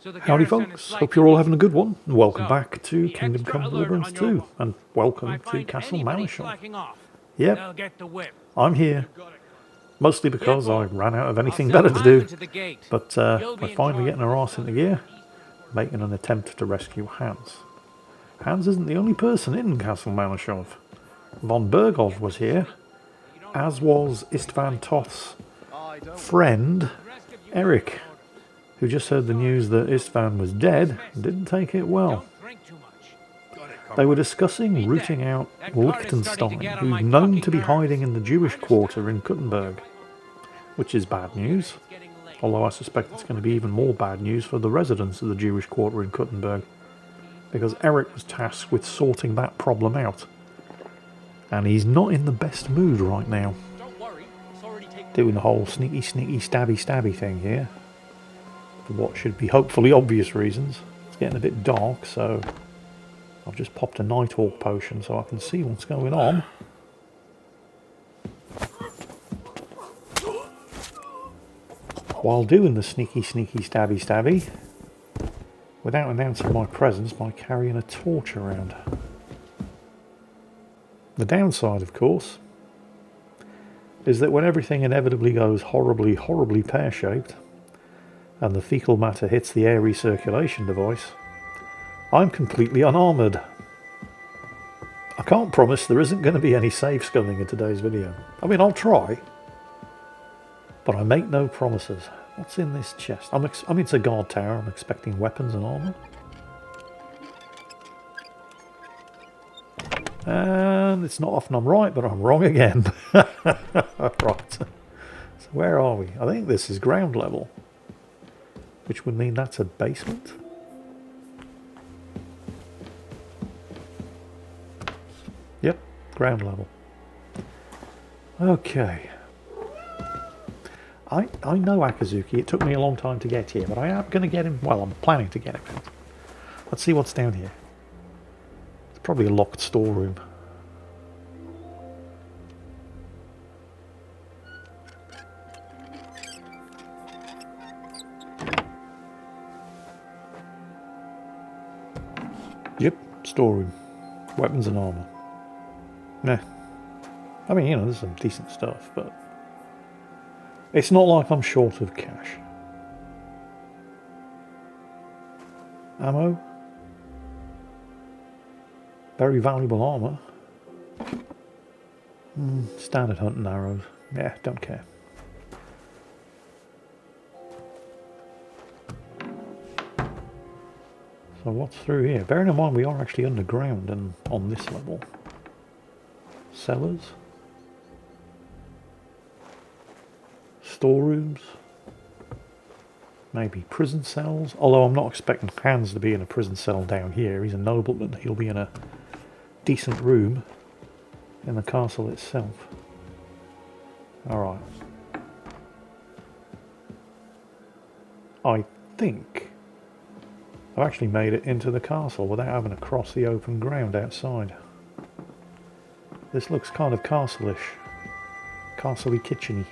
Howdy folks, hope you're all having a good one, and welcome back to Kingdom Come Deliverance 2, and welcome to Castle Maleshov. Yep, I'm here, mostly because I ran out of anything better to do, but we're finally getting our arse into gear, making an attempt to rescue Hans. Hans isn't the only person in Castle Maleshov. Von Bergov was here, as was Istvan Toth's friend, Eric, who just heard the news that Istvan was dead and didn't take it well. They were discussing rooting out Liechtenstein, who's known to be hiding in the Jewish quarter in Kuttenberg, which is bad news, although I suspect it's going to be even more bad news for the residents of the Jewish quarter in Kuttenberg, because Eric was tasked with sorting that problem out, and he's not in the best mood right now. Doing the whole sneaky stabby thing here, for what should be hopefully obvious reasons. It's getting a bit dark, so I've just popped a Nighthawk potion so I can see what's going on. While doing the sneaky stabby, without announcing my presence by carrying a torch around. The downside, of course, is that when everything inevitably goes horribly pear-shaped, and the fecal matter hits the air recirculation device, I'm completely unarmoured. I can't promise there isn't going to be any saves coming in today's video. I mean, I'll try, but I make no promises. What's in this chest? I mean, it's a guard tower. I'm expecting weapons and armour. And it's not often I'm right, but I'm wrong again. Right. So where are we? I think this is ground level, which would mean that's a basement. Yep, ground level. Okay. I know Akazuki. It took me a long time to get here, but I am going to get him. Well, I'm planning to get him out. Let's see what's down here. It's probably a locked storeroom. Yep, storeroom. Weapons and armour. Nah. I mean, you know, there's some decent stuff, but it's not like I'm short of cash. Ammo. Very valuable armour. Standard hunting arrows. Yeah, don't care. So what's through here? Bearing in mind we are actually underground and on this level. Cellars. Storerooms. Maybe prison cells. Although I'm not expecting Hans to be in a prison cell down here. He's a nobleman. He'll be in a decent room in the castle itself. Alright. I think I've actually made it into the castle without having to cross the open ground outside. This looks kind of castle-ish. Castle-y, kitchen-y.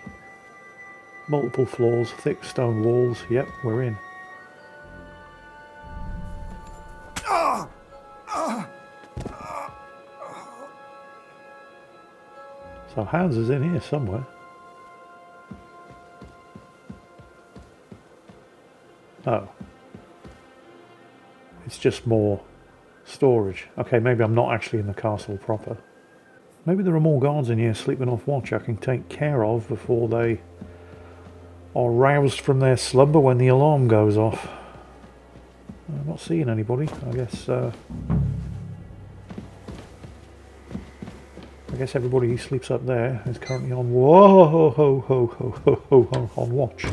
Multiple floors, thick stone walls. Yep, we're in. So Hans is in here somewhere. Oh. It's just more storage. Okay, maybe I'm not actually in the castle proper. Maybe there are more guards in here sleeping off watch I can take care of before they are roused from their slumber when the alarm goes off. I'm not seeing anybody. I guess everybody who sleeps up there is currently on on watch.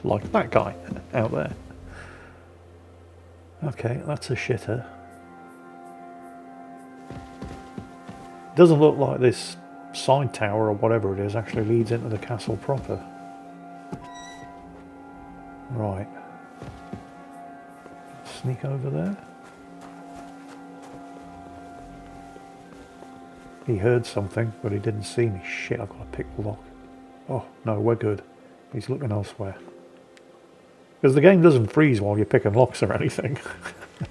Like that guy out there. Okay, that's a shitter. Doesn't look like this side tower or whatever it is actually leads into the castle proper. Right. Sneak over there. He heard something, but he didn't see me. Shit, I've got to pick the lock. Oh, no, we're good. He's looking elsewhere. Because the game doesn't freeze while you're picking locks or anything.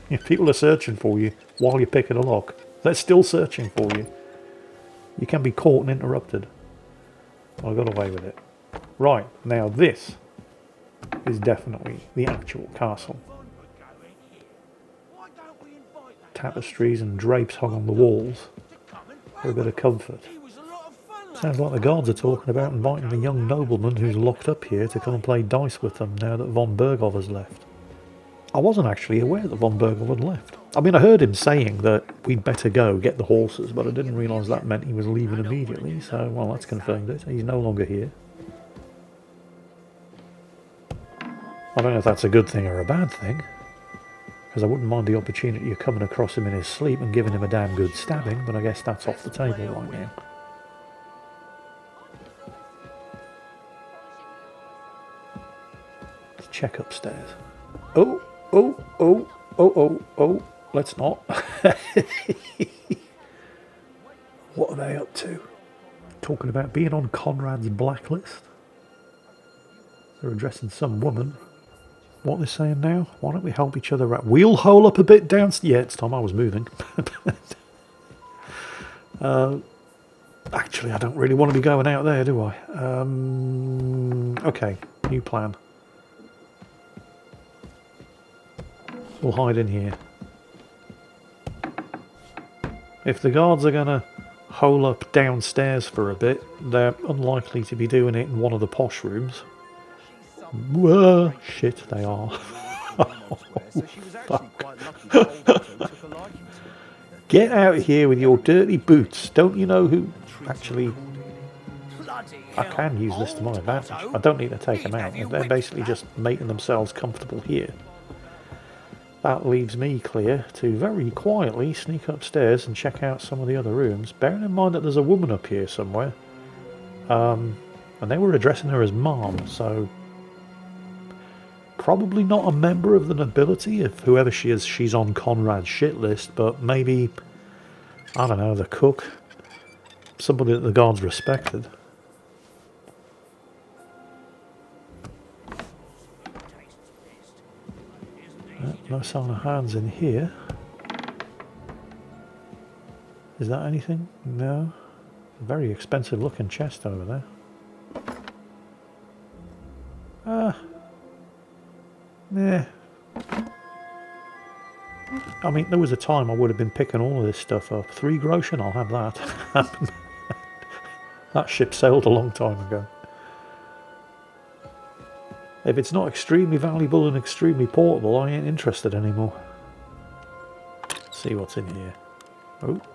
If people are searching for you while you're picking a lock, they're still searching for you. You can be caught and interrupted. I got away with it. Right, now this is definitely the actual castle. Tapestries and drapes hung on the walls for a bit of comfort. Sounds like the guards are talking about inviting the young nobleman who's locked up here to come and play dice with them now that von Berghoff has left. I wasn't actually aware that von Berghoff had left. I mean, I heard him saying that we'd better go get the horses, but I didn't realise that meant he was leaving immediately, so, well, that's confirmed it. He's no longer here. I don't know if that's a good thing or a bad thing, because I wouldn't mind the opportunity of coming across him in his sleep and giving him a damn good stabbing, but I guess that's off the table right now. Let's check upstairs. Oh, let's not. What are they up to? Talking about being on Conrad's blacklist? They're addressing some woman. What are they saying now? Why don't we help each other out? We'll hole up a bit downstairs. Yeah, it's time I was moving. Actually, I don't really want to be going out there, do I? Okay, new plan. We'll hide in here. If the guards are going to hole up downstairs for a bit, they're unlikely to be doing it in one of the posh rooms. Whoa, shit, they are. Oh, fuck. Get out of here with your dirty boots. Don't you know who... Actually, I can use this to my advantage. I don't need to take them out. They're basically just making themselves comfortable here. That leaves me clear to very quietly sneak upstairs and check out some of the other rooms, bearing in mind that there's a woman up here somewhere. And they were addressing her as Mom, so... Probably not a member of the nobility, if whoever she is, she's on Conrad's shit list, but maybe, I don't know, the cook. Somebody that the guards respected. No sign of hands in here. Is that anything? No. A very expensive looking chest over there. Yeah. I mean, there was a time I would have been picking all of this stuff up. 3 groschen, I'll have that. That ship sailed a long time ago. If it's not extremely valuable and extremely portable, I ain't interested anymore. Let's see what's in here.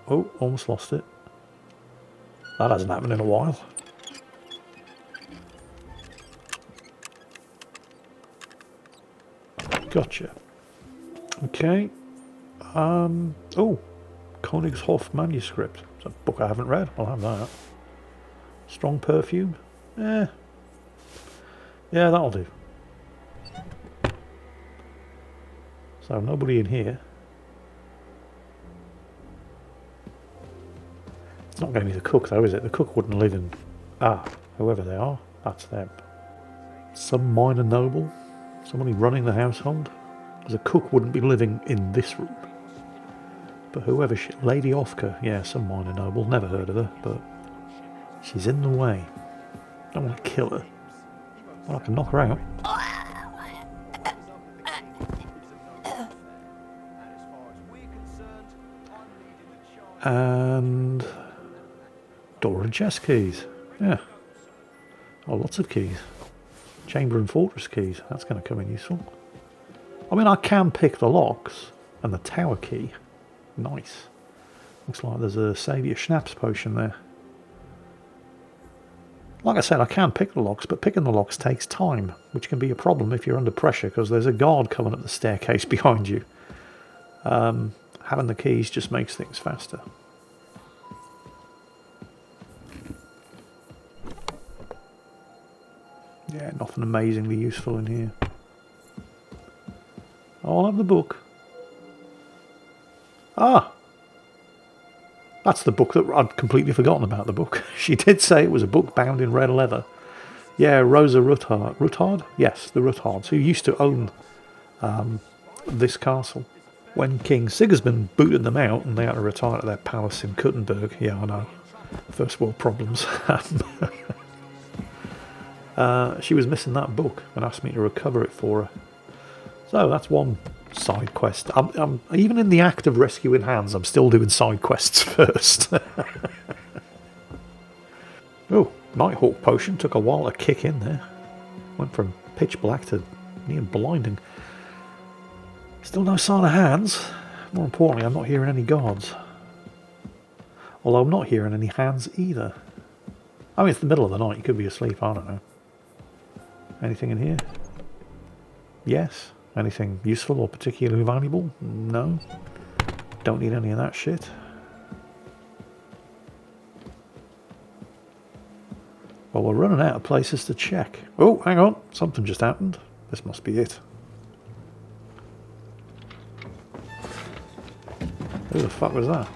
Oh, almost lost it. That hasn't happened in a while. Gotcha. Okay. Oh, Königshof manuscript. It's a book I haven't read. I'll have that. Strong perfume. Yeah, that'll do. So nobody in here. It's not going to be the cook though, is it? The cook wouldn't live in... whoever they are, that's them. Some minor noble. Somebody running the household. Because a cook wouldn't be living in this room. But whoever she... Lady Ofka. Yeah, some minor noble. Never heard of her, but... She's in the way. Don't want to kill her. Well, I can knock her out. And... door and chest keys. Yeah. Oh, lots of keys. Chamber and fortress keys. That's going to come in useful. I mean, I can pick the locks. And the tower key. Nice. Looks like there's a Saviour Schnapps potion there. Like I said, I can pick the locks, but picking the locks takes time, which can be a problem if you're under pressure, because there's a guard coming up the staircase behind you. Having the keys just makes things faster. Yeah, nothing amazingly useful in here. I'll have the book. That's the book that I'd completely forgotten about the book. She did say it was a book bound in red leather. Yeah, Rosa Ruttard. Ruttard? Yes, the Ruttards, who used to own this castle. When King Sigismund booted them out and they had to retire to their palace in Kuttenberg. Yeah, I know. First world problems. She was missing that book and asked me to recover it for her. So that's one side quest. I'm even in the act of rescuing Hans, I'm still doing side quests first. Oh, Nighthawk potion took a while to kick in there. Went from pitch black to near blinding. Still no sign of Hans. More importantly, I'm not hearing any guards. Although I'm not hearing any Hans either. I mean, it's the middle of the night, you could be asleep, I don't know. Anything in here? Yes. Anything useful or particularly valuable? No. Don't need any of that shit. Well, we're running out of places to check. Oh, hang on. Something just happened. This must be it. Who the fuck was that?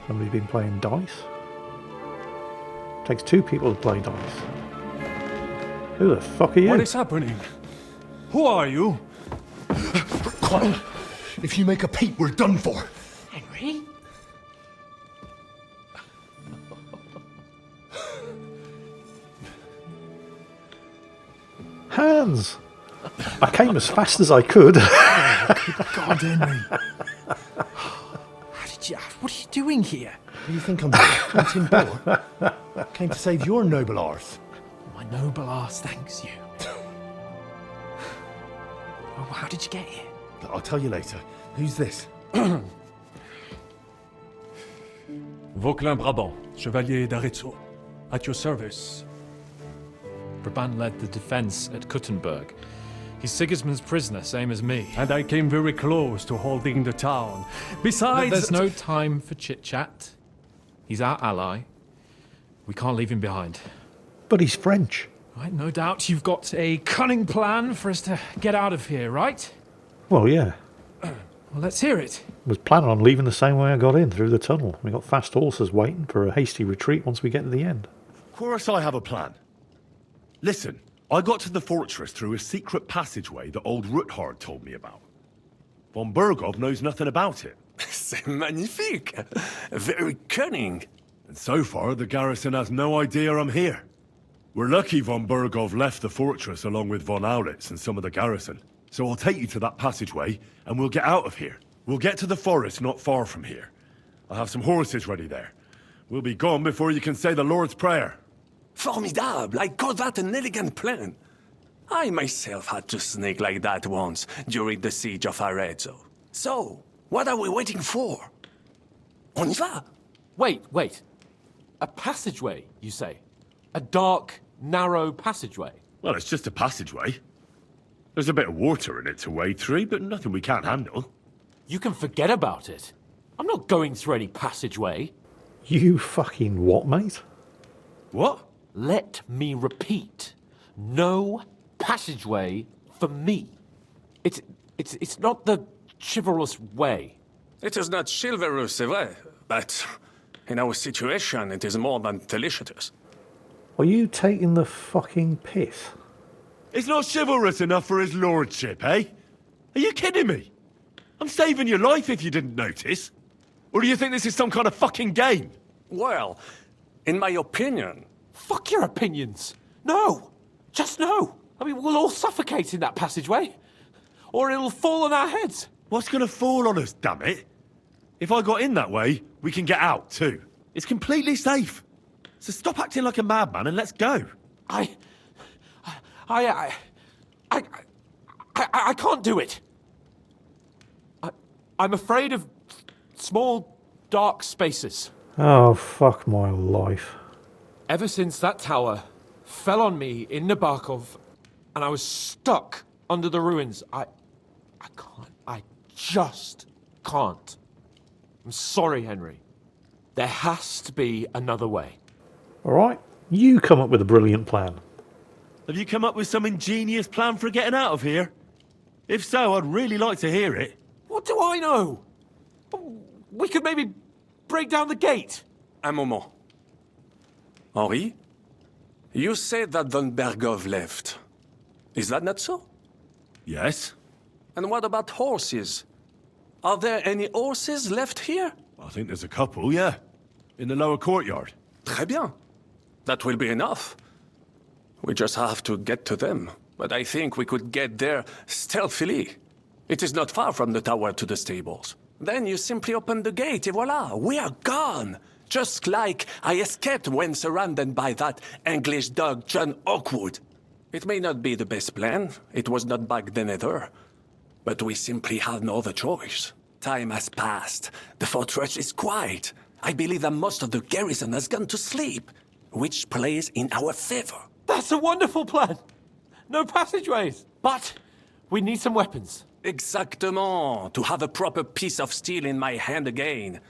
Somebody's been playing dice. Takes two people to play dice. Who the fuck are you? What is happening? Who are you? Quiet. If you make a peep, we're done for. Henry? Hans! I came as fast as I could. God, Henry. What are you doing here? What do you think I'm doing? Hunting boar? Came to save your noble arse. My noble arse thanks you. Oh, how did you get here? I'll tell you later. Who's this? Vauquelin Brabant, Chevalier d'Arezzo. At your service. Brabant led the defense at Kuttenberg. He's Sigismund's prisoner, same as me. And I came very close to holding the town. Besides... There's no time for chit-chat. He's our ally. We can't leave him behind. But he's French. Right, no doubt you've got a cunning plan for us to get out of here, right? Well, yeah. Well, let's hear it. I was planning on leaving the same way I got in, through the tunnel. We got fast horses waiting for a hasty retreat once we get to the end. Of course I have a plan. Listen, I got to the fortress through a secret passageway that old Ruthard told me about. Von Bergov knows nothing about it. C'est magnifique! Very cunning. And so far, the garrison has no idea I'm here. We're lucky von Bergov left the fortress along with von Aulitz and some of the garrison. So I'll take you to that passageway, and we'll get out of here. We'll get to the forest not far from here. I'll have some horses ready there. We'll be gone before you can say the Lord's Prayer. Formidable! I call that an elegant plan. I myself had to sneak like that once during the siege of Arezzo. So, what are we waiting for? On y va! Wait. A passageway, you say? A dark, narrow passageway? Well, it's just a passageway. There's a bit of water in it to wade through, but nothing we can't handle. You can forget about it. I'm not going through any passageway. You fucking what, mate? What? Let me repeat. No passageway for me. It's not the chivalrous way. It is not chivalrous, c'est vrai, but in our situation, it is more than delicious. Are you taking the fucking piss? It's not chivalrous enough for his lordship, eh? Are you kidding me? I'm saving your life if you didn't notice. Or do you think this is some kind of fucking game? Well, in my opinion... Fuck your opinions. No. Just no. I mean, we'll all suffocate in that passageway. Or it'll fall on our heads. What's gonna fall on us, damn it? If I got in that way, we can get out, too. It's completely safe. So stop acting like a madman and let's go. I can't do it. I'm afraid of small, dark spaces. Oh, fuck my life. Ever since that tower fell on me in Nabokov, and I was stuck under the ruins, I can't. I just can't. I'm sorry, Henry. There has to be another way. All right, you come up with a brilliant plan. Have you come up with some ingenious plan for getting out of here? If so, I'd really like to hear it. What do I know? We could maybe break down the gate. Un moment. Henri? You said that von Bergov left. Is that not so? Yes? And what about horses? Are there any horses left here? I think there's a couple, yeah. In the lower courtyard. Très bien. That will be enough. We just have to get to them. But I think we could get there stealthily. It is not far from the tower to the stables. Then you simply open the gate, et voila, we are gone! Just like I escaped when surrounded by that English dog John Oakwood. It may not be the best plan, it was not back then either. But we simply had no other choice. Time has passed. The fortress is quiet. I believe that most of the garrison has gone to sleep, which plays in our favor. That's a wonderful plan. No passageways. But we need some weapons. Exactement. To have a proper piece of steel in my hand again.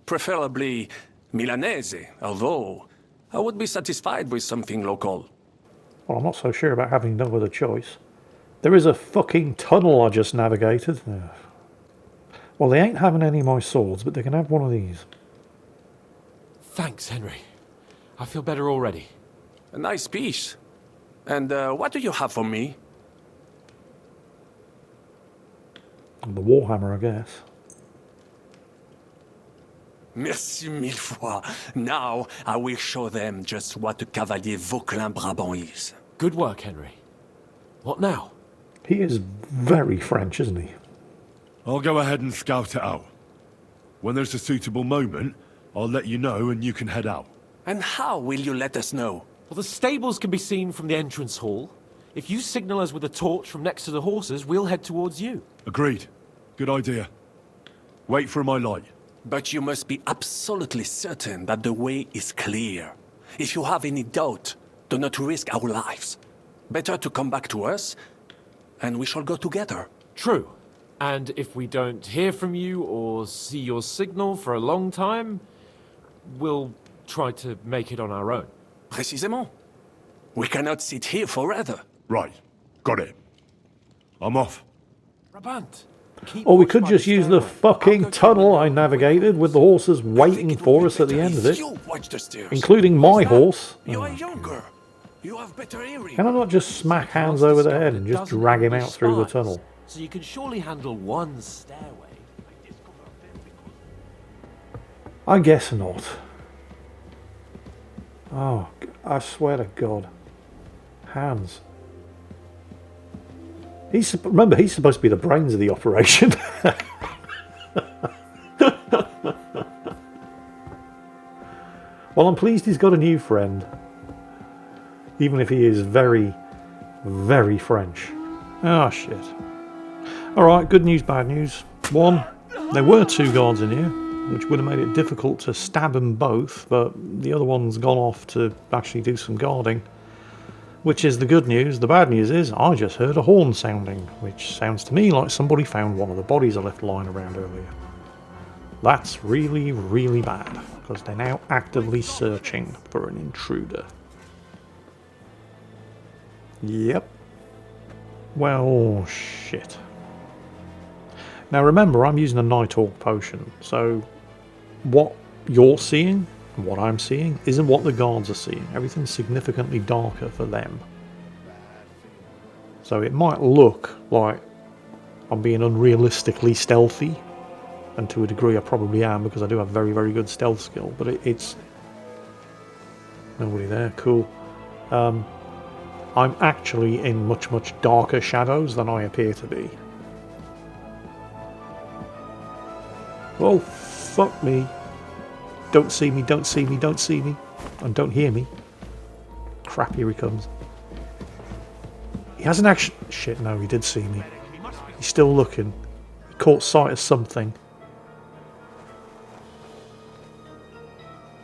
Preferably Milanese, although I would be satisfied with something local. Well, I'm not so sure about having no other choice. There is a fucking tunnel I just navigated. Ugh. Well, they ain't having any of my swords, but they can have one of these. Thanks, Henry. I feel better already. A nice piece. And what do you have for me? The Warhammer, I guess. Merci mille fois. Now I will show them just what a Cavalier Vauquelin Brabant is. Good work, Henry. What now? He is very French, isn't he? I'll go ahead and scout it out. When there's a suitable moment, I'll let you know and you can head out. And how will you let us know? Well, the stables can be seen from the entrance hall. If you signal us with a torch from next to the horses, we'll head towards you. Agreed. Good idea. Wait for my light. But you must be absolutely certain that the way is clear. If you have any doubt, do not risk our lives. Better to come back to us, and we shall go together. True. And if we don't hear from you or see your signal for a long time, we'll try to make it on our own. Précisément. We cannot sit here forever. Right. Got it. I'm off. Brabant. Or we could just use the fucking tunnel I navigated with the horses waiting for us at the end of it. You watch the stairs. Including my horse. You are younger. You have better hearing. Can I not just smack hands over the head and just drag him out through the tunnel? So you can surely handle one stairway. I guess not. Oh, I swear to God. Hands. Remember, he's supposed to be the brains of the operation. Well, I'm pleased he's got a new friend. Even if he is very, very French. Oh, shit. Alright, good news, bad news. One, there were two guards in here, which would have made it difficult to stab them both, but the other one's gone off to actually do some guarding. Which is the good news. The bad news is I just heard a horn sounding, which sounds to me like somebody found one of the bodies I left lying around earlier. That's really, really bad, because they're now actively searching for an intruder. Yep. Well, shit. Now remember, I'm using a Nighthawk potion, so what you're seeing, what I'm seeing, isn't what the guards are seeing. Everything's significantly darker for them. So it might look like I'm being unrealistically stealthy, and to a degree I probably am, because I do have very, very good stealth skill, but it's... Nobody there, cool. I'm actually in much, much darker shadows than I appear to be. Oh, fuck me. Don't see me, don't see me, don't see me. And don't hear me. Crap, here he comes. He hasn't actually... Shit, no, he did see me. He's still looking. He caught sight of something.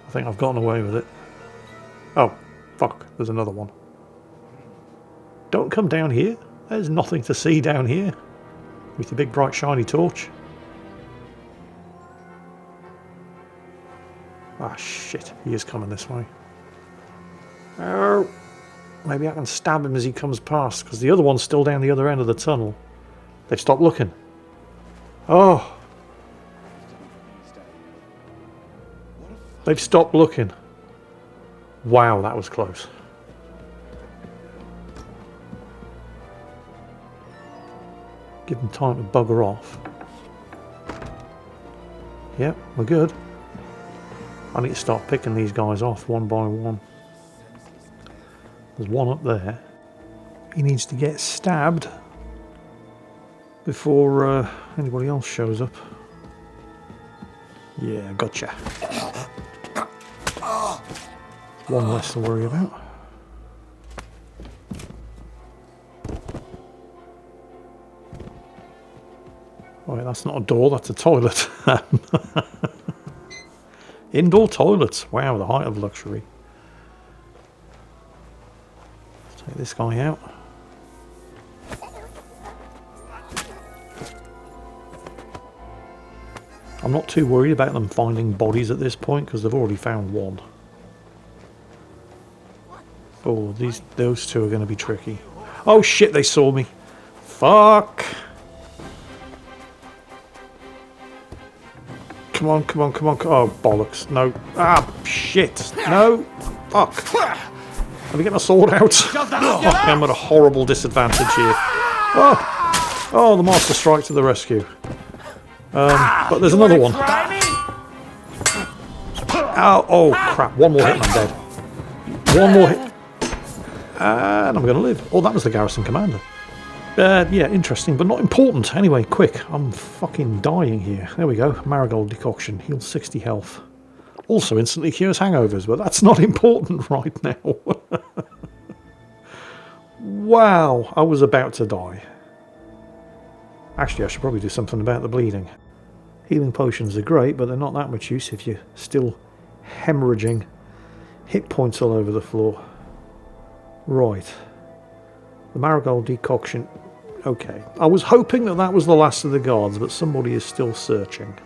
I think I've gotten away with it. Oh, fuck, there's another one. Don't come down here. There's nothing to see down here. With your big bright shiny torch. Ah, shit. He is coming this way. Oh. Maybe I can stab him as he comes past, because the other one's still down the other end of the tunnel. They've stopped looking. Oh. They've stopped looking. Wow, that was close. Give them time to bugger off. Yep, we're good. I need to start picking these guys off one by one. There's one up there. He needs to get stabbed before anybody else shows up. Yeah, gotcha. One less to worry about. Right, that's not a door, that's a toilet. Indoor toilets. Wow, the height of luxury. Let's take this guy out. I'm not too worried about them finding bodies at this point because they've already found one. Oh, those two are going to be tricky. Oh shit, they saw me. Fuck. Come on, come on, come on. Oh, bollocks. No. Ah, shit. No. Fuck. Let me get my sword out. I'm at a horrible disadvantage here. Oh, oh, the Master Strike to the rescue. But there's another one. Ow, oh, crap. One more hit and I'm dead. One more hit. And I'm going to live. Oh, that was the garrison commander. Yeah, interesting, but not important. Anyway, quick. I'm fucking dying here. There we go. Marigold decoction. Heals 60 health. Also instantly cures hangovers, but that's not important right now. Wow, I was about to die. Actually, I should probably do something about the bleeding. Healing potions are great, but they're not that much use if you're still hemorrhaging hit points all over the floor. Right. The Marigold decoction. Okay. I was hoping that that was the last of the guards, but somebody is still searching.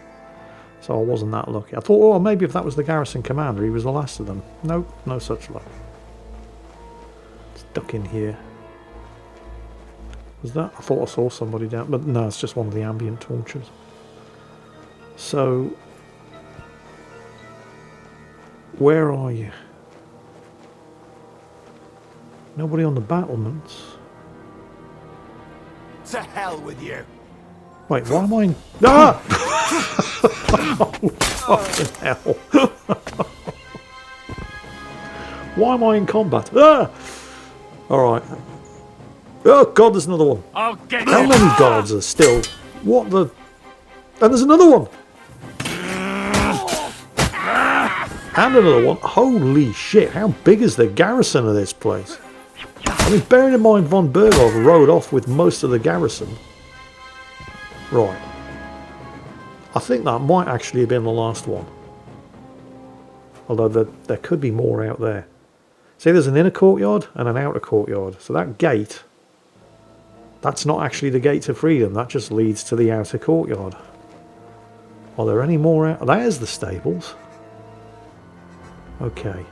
So I wasn't that lucky. I thought, oh, maybe if that was the garrison commander, he was the last of them. Nope, no such luck. Let's duck in here. Was that? I thought I saw somebody down, but no, it's just one of the ambient torches. So, where are you? Nobody on the battlements. To hell with you. Wait, why am I in... Ah! Oh, fucking hell. Why am I in combat? Ah! Alright. Oh god, there's another one. I'll get How many guards are still... What the... And there's another one. And another one. Holy shit, how big is the garrison of this place? I mean, bearing in mind von Bergov rode off with most of the garrison. Right. I think that might actually have been the last one. Although there could be more out there. See, there's an inner courtyard and an outer courtyard. So that gate, that's not actually the gate to freedom. That just leads to the outer courtyard. Are there any more out? There's the stables. Okay.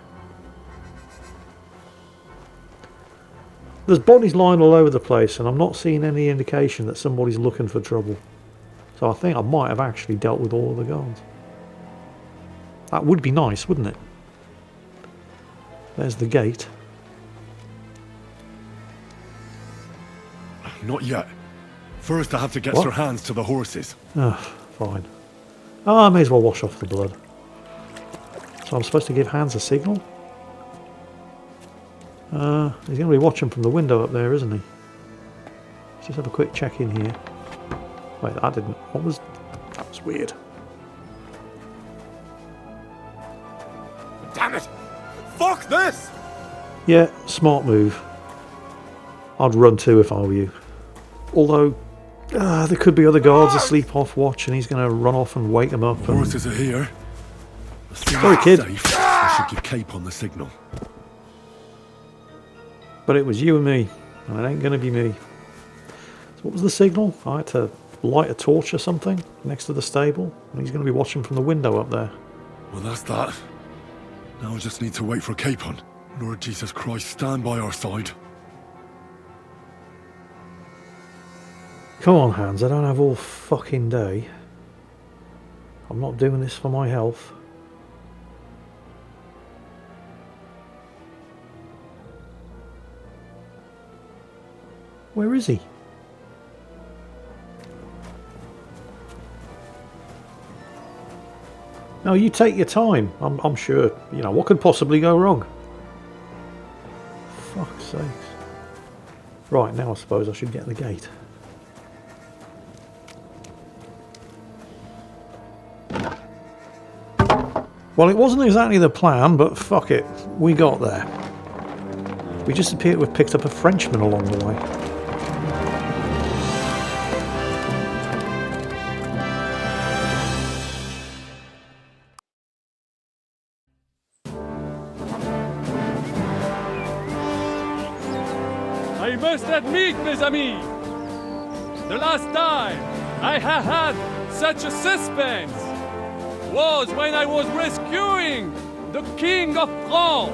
There's bodies lying all over the place, and I'm not seeing any indication that somebody's looking for trouble. So I think I might have actually dealt with all of the guards. That would be nice, wouldn't it? There's the gate. Not yet. First I have to get What? Sir Hans to the horses. Ah, fine. Ah, I may as well wash off the blood. So I'm supposed to give Hans a signal? He's going to be watching from the window up there, isn't he? Let's just have a quick check in here. Wait, that didn't... What was... That was weird. Damn it! Fuck this! Yeah, smart move. I'd run too if I were you. Although, there could be other guards asleep off watch and he's going to run off and wake them up. And... Horses are here. Sorry, kid. Safe. I should give Cape on the signal. But it was you and me, and it ain't going to be me. So what was the signal? I had to light a torch or something next to the stable, and he's going to be watching from the window up there. Well, that's that. Now I just need to wait for Capon. Lord Jesus Christ, stand by our side. Come on, Hans, I don't have all fucking day. I'm not doing this for my health. Where is he? No, you take your time. I'm sure, you know, what could possibly go wrong? Fuck's sakes. Right, now I suppose I should get the gate. Well, it wasn't exactly the plan, but fuck it. We got there. We just appear to have picked up a Frenchman along the way. I must admit, mes amis, the last time I have had such a suspense was when I was rescuing the King of France.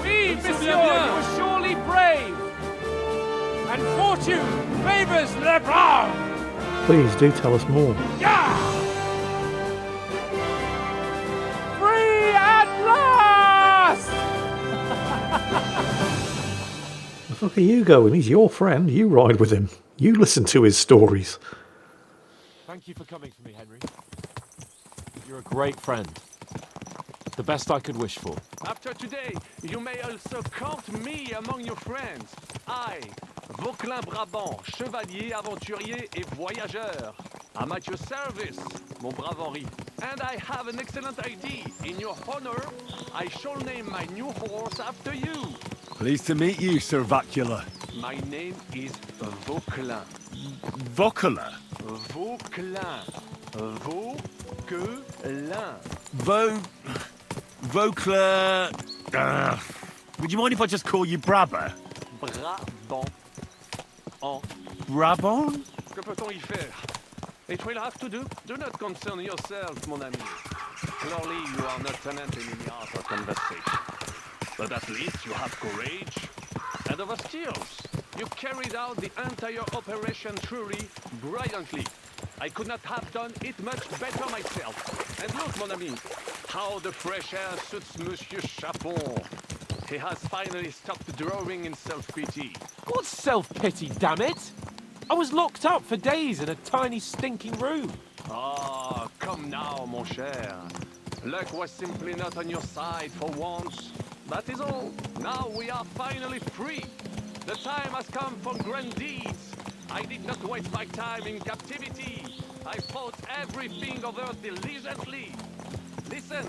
Oui, monsieur, you were surely brave. And fortune favors le brave. Please do tell us more. Yeah! Free at last! The fuck are you going? He's your friend. You ride with him. You listen to his stories. Thank you for coming for me, Henry. You're a great friend. The best I could wish for. After today, you may also count me among your friends. I, Vauquelin Brabant, chevalier, aventurier et voyageur. I'm at your service, mon brave Henri. And I have an excellent idea. In your honor, I shall name my new horse after you. Pleased to meet you, Sir Vacula. My name is Vauquelin. Vocula? Vauquelin. Vauquelin. Vocla... would you mind if I just call you Brabber? Brabant. En. Brabant? Que peut-on y faire? It will have to do. Do not concern yourself, mon ami. Clearly, you are not talented in the art of conversation. But at least you have courage and other skills. You carried out the entire operation truly brilliantly. I could not have done it much better myself. And look, mon ami, how the fresh air suits Monsieur Chapon. He has finally stopped drawing in self-pity. What self-pity, damn it? I was locked up for days in a tiny stinking room. Ah, come now, mon cher. Luck was simply not on your side for once. That is all. Now we are finally free. The time has come for grand deeds. I did not waste my time in captivity. I fought everything over diligently. Listen.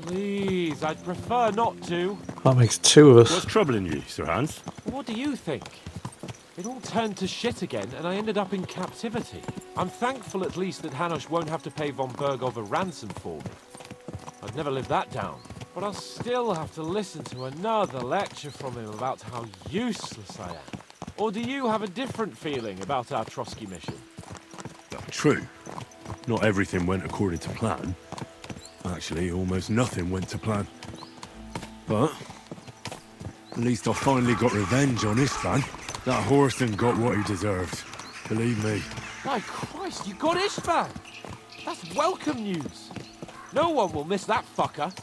Please, I'd prefer not to. That makes two of us. What's troubling you, Sir Hans? What do you think? It all turned to shit again, and I ended up in captivity. I'm thankful at least that Hanush won't have to pay von Bergov a ransom for me. I'd never live that down. But I'll still have to listen to another lecture from him about how useless I am. Or do you have a different feeling about our Trotsky mission? True. Not everything went according to plan. Actually, almost nothing went to plan. But at least I finally got revenge on Istvan. That Horston got what he deserved. Believe me. My Christ, you got Istvan! That's welcome news. No one will miss that fucker.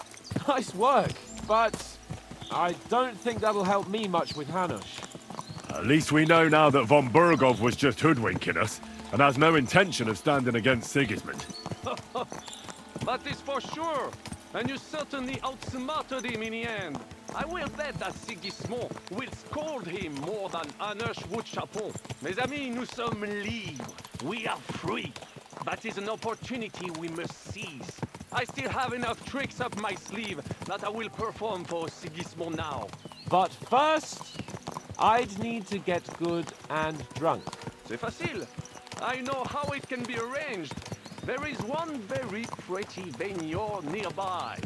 Nice work, but I don't think that'll help me much with Hanush. At least we know now that von Bergov was just hoodwinking us and has no intention of standing against Sigismund. That is for sure. And you certainly outsmarted him in the end. I will bet that Sigismund will scold him more than Hanush would Chapon. Mes amis, nous sommes libres. We are free. That is an opportunity we must seize. I still have enough tricks up my sleeve that I will perform for Sigismund now. But first, I'd need to get good and drunk. C'est facile. I know how it can be arranged. There is one very pretty vineyard nearby.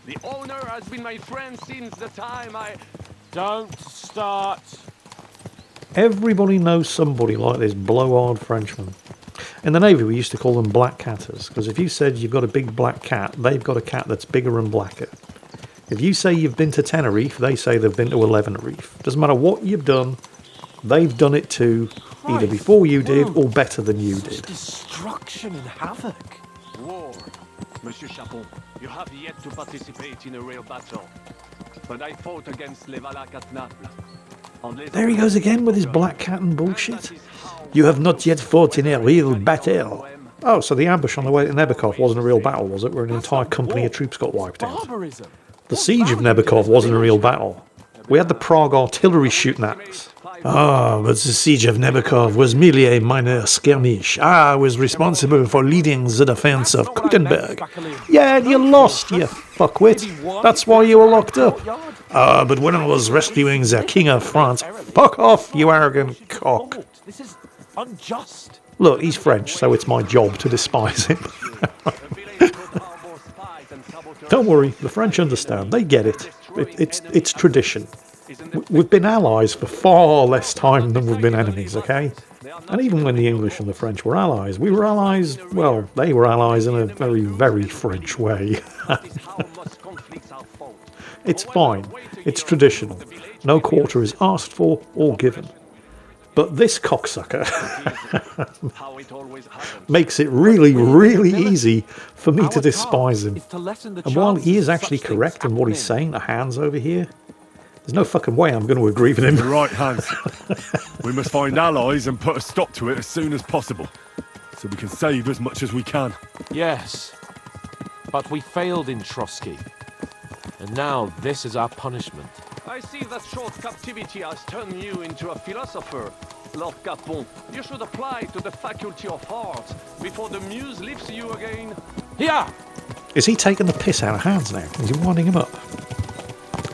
The owner has been my friend since the time I... Don't start. Everybody knows somebody like this blowhard Frenchman. In the Navy, we used to call them black catters, because if you said you've got a big black cat, they've got a cat that's bigger and blacker. If you say you've been to Tenerife, they say they've been to 11 Reef. Doesn't matter what you've done, They've done it too, either before you did or better than you did. Destruction and havoc. War. Monsieur Chapon, you have yet to participate in a real battle. But I fought against les Valaques at Naples. There he goes again with his black cat and bullshit. You have not yet fought in a real battle. Oh, so the ambush on the way to Nebukov wasn't a real battle, was it? Where an entire company of troops got wiped out. Barbarism. The siege of Nebukov wasn't a real battle. We had the Prague artillery shooting at us. Ah, but the siege of Nebukov was merely a minor skirmish. I was responsible for leading the defense of Kuttenberg. Yeah, and you lost, you fuckwit. That's why you were locked up. Ah, but when I was rescuing the King of France... Fuck off, you arrogant cock. This is unjust. Look, he's French, so it's my job to despise him. Don't worry, the French understand. They get it. It's tradition. We've been allies for far less time than we've been enemies, okay? And even when the English and the French were allies, we were allies, well, they were allies in a very, very French way. It's fine. It's traditional. No quarter is asked for or given. But this cocksucker makes it really, really easy for me to despise him. And while he is actually correct in what he's saying, the Hans over here, there's no fucking way I'm going to agree with him. You're right, Hans. We must find allies and put a stop to it as soon as possible, so we can save as much as we can. Yes, but we failed in Trotsky. And now this is our punishment. I see that short captivity has turned you into a philosopher, Lord Capon. You should apply to the Faculty of Arts before the muse lifts you again. Here! Is he taking the piss out of Hans now? Is he winding him up?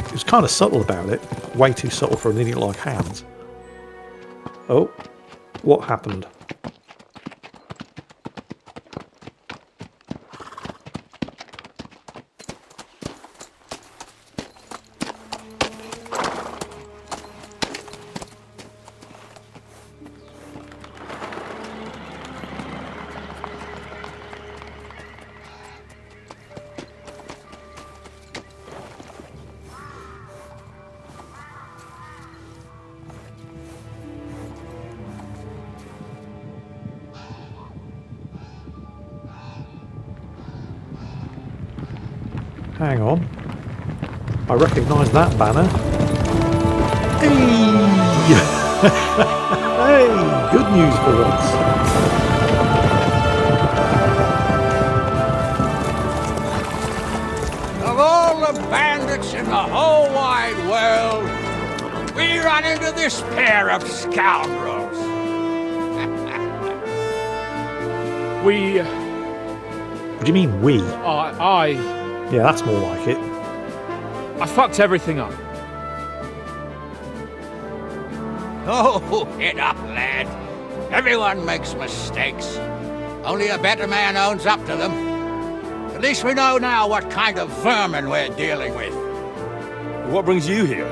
He was kind of subtle about it. Way too subtle for an idiot like Hans. Oh, what happened? Hang on. I recognise that banner. Hey! Hey! Good news for once. Of all the bandits in the whole wide world, we run into this pair of scoundrels. What do you mean, we? Yeah, that's more like it. I fucked everything up. Oh, get up, lad. Everyone makes mistakes. Only a better man owns up to them. At least we know now what kind of vermin we're dealing with. What brings you here?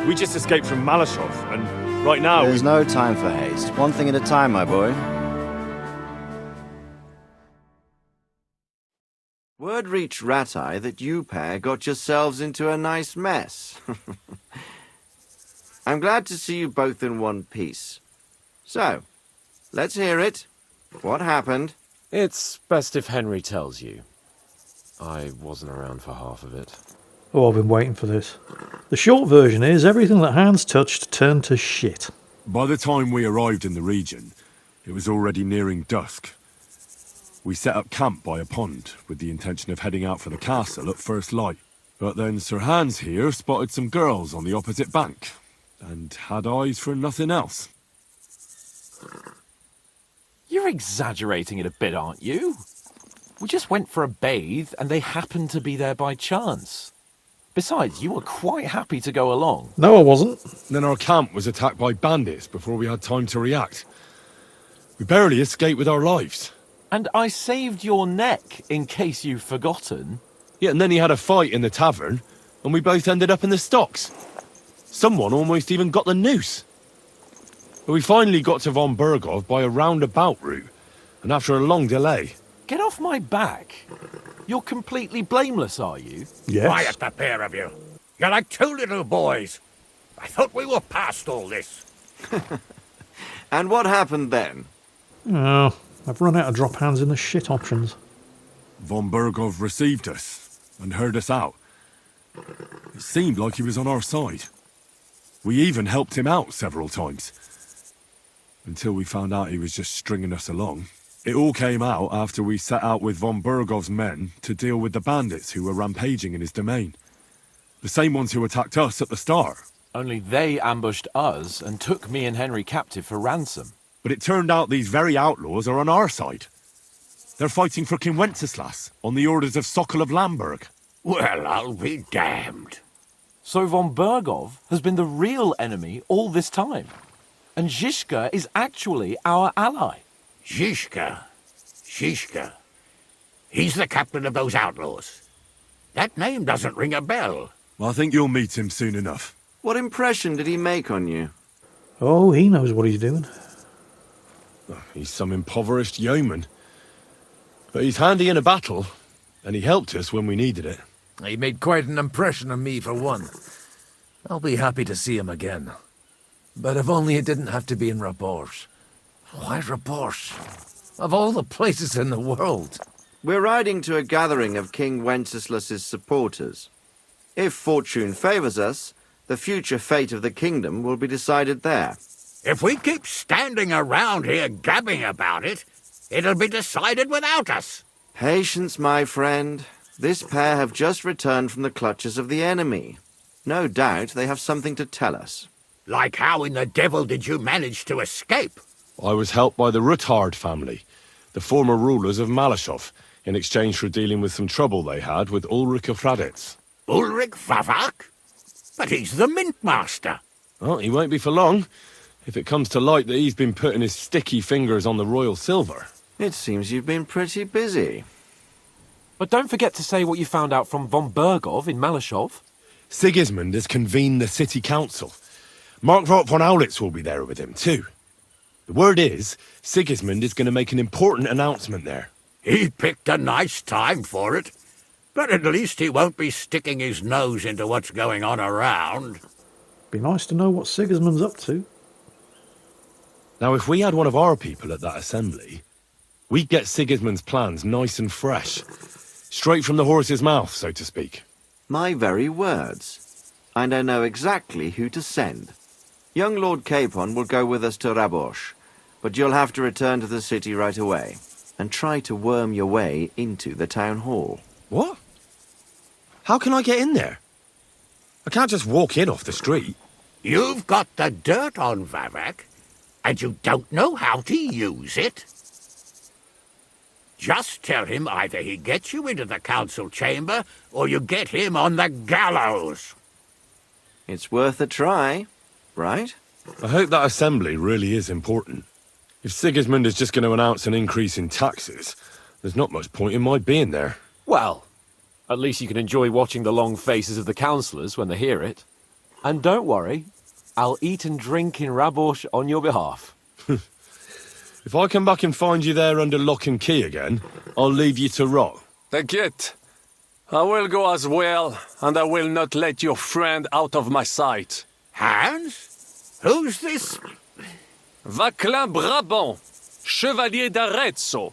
We just escaped from Maleshov, and right now There's no time for haste. One thing at a time, my boy. Word reached Ratai that you pair got yourselves into a nice mess. I'm glad to see you both in one piece. So, let's hear it. What happened? It's best if Henry tells you. I wasn't around for half of it. Oh, I've been waiting for this. The short version is everything that Hans touched turned to shit. By the time we arrived in the region, it was already nearing dusk. We set up camp by a pond with the intention of heading out for the castle at first light. But then Sir Hans here spotted some girls on the opposite bank and had eyes for nothing else. You're exaggerating it a bit, aren't you? We just went for a bathe and they happened to be there by chance. Besides, you were quite happy to go along. No, I wasn't. Then our camp was attacked by bandits before we had time to react. We barely escaped with our lives. And I saved your neck, in case you've forgotten. Yeah, and then he had a fight in the tavern, and we both ended up in the stocks. Someone almost even got the noose. But we finally got to von Bergov by a roundabout route, and after a long delay. Get off my back. You're completely blameless, are you? Yes. Quiet, the pair of you. You're like two little boys. I thought we were past all this. And what happened then? Oh, I've run out of drop hands in the shit options. Von Bergov received us and heard us out. It seemed like he was on our side. We even helped him out several times. Until we found out he was just stringing us along. It all came out after we set out with von Bergov's men to deal with the bandits who were rampaging in his domain. The same ones who attacked us at the start. Only they ambushed us and took me and Henry captive for ransom. But it turned out these very outlaws are on our side. They're fighting for King Wenceslas on the orders of Sokol of Lamberg. Well, I'll be damned. So von Bergov has been the real enemy all this time. And Zizka is actually our ally. Zizka. He's the captain of those outlaws. That name doesn't ring a bell. I think you'll meet him soon enough. What impression did he make on you? Oh, he knows what he's doing. He's some impoverished yeoman. But he's handy in a battle, and he helped us when we needed it. He made quite an impression on me, for one. I'll be happy to see him again. But if only it didn't have to be in Rabosh. Why Rabosh? Of all the places in the world. We're riding to a gathering of King Wenceslas's supporters. If fortune favors us, the future fate of the kingdom will be decided there. If we keep standing around here gabbing about it, it'll be decided without us. Patience, my friend. This pair have just returned from the clutches of the enemy. No doubt they have something to tell us. Like how in the devil did you manage to escape? I was helped by the Ruthard family, the former rulers of Maleshov, in exchange for dealing with some trouble they had with Ulrich of Raditz. Ulrich Vavak? But he's the mint master. Well, he won't be for long, if it comes to light that he's been putting his sticky fingers on the royal silver. It seems you've been pretty busy. But don't forget to say what you found out from von Bergov in Maleshov. Sigismund has convened the city council. Markvart von Aulitz will be there with him, too. The word is, Sigismund is going to make an important announcement there. He picked a nice time for it. But at least he won't be sticking his nose into what's going on around. Be nice to know what Sigismund's up to. Now, if we had one of our people at that assembly, we'd get Sigismund's plans nice and fresh. Straight from the horse's mouth, so to speak. My very words. And I know exactly who to send. Young Lord Capon will go with us to Rabosh, but you'll have to return to the city right away, and try to worm your way into the town hall. What? How can I get in there? I can't just walk in off the street. You've got the dirt on Vavak, and you don't know how to use it? Just tell him either he gets you into the council chamber, or you get him on the gallows. It's worth a try, right? I hope that assembly really is important. If Sigismund is just going to announce an increase in taxes, there's not much point in my being there. Well, at least you can enjoy watching the long faces of the councillors when they hear it. And don't worry, I'll eat and drink in Rabosh on your behalf. If I come back and find you there under lock and key again, I'll leave you to rot. T'inquiète. I will go as well, and I will not let your friend out of my sight. Hans? Who's this? Vaclin Brabant, Chevalier d'Arezzo,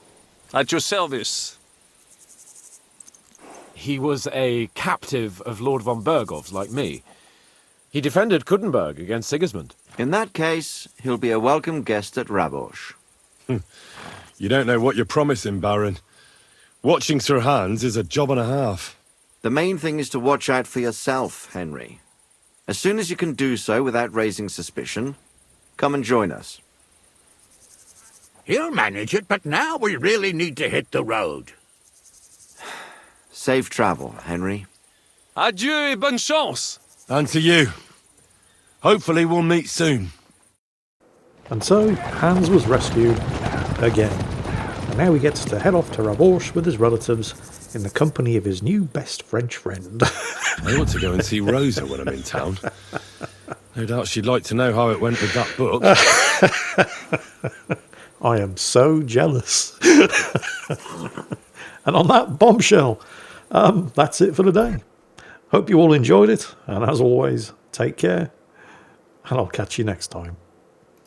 at your service. He was a captive of Lord von Bergov's, like me. He defended Kuddenberg against Sigismund. In that case, he'll be a welcome guest at Rabosh. You don't know what you're promising, Baron. Watching Sir Hans is a job and a half. The main thing is to watch out for yourself, Henry. As soon as you can do so without raising suspicion, come and join us. He'll manage it, but now we really need to hit the road. Safe travel, Henry. Adieu et bonne chance. And to you. Hopefully we'll meet soon. And so, Hans was rescued again. And now he gets to head off to Rabosh with his relatives in the company of his new best French friend. I ought to go and see Rosa when I'm in town. No doubt she'd like to know how it went with that book. I am so jealous. And on that bombshell, that's it for today. Hope you all enjoyed it, and as always, take care and I'll catch you next time.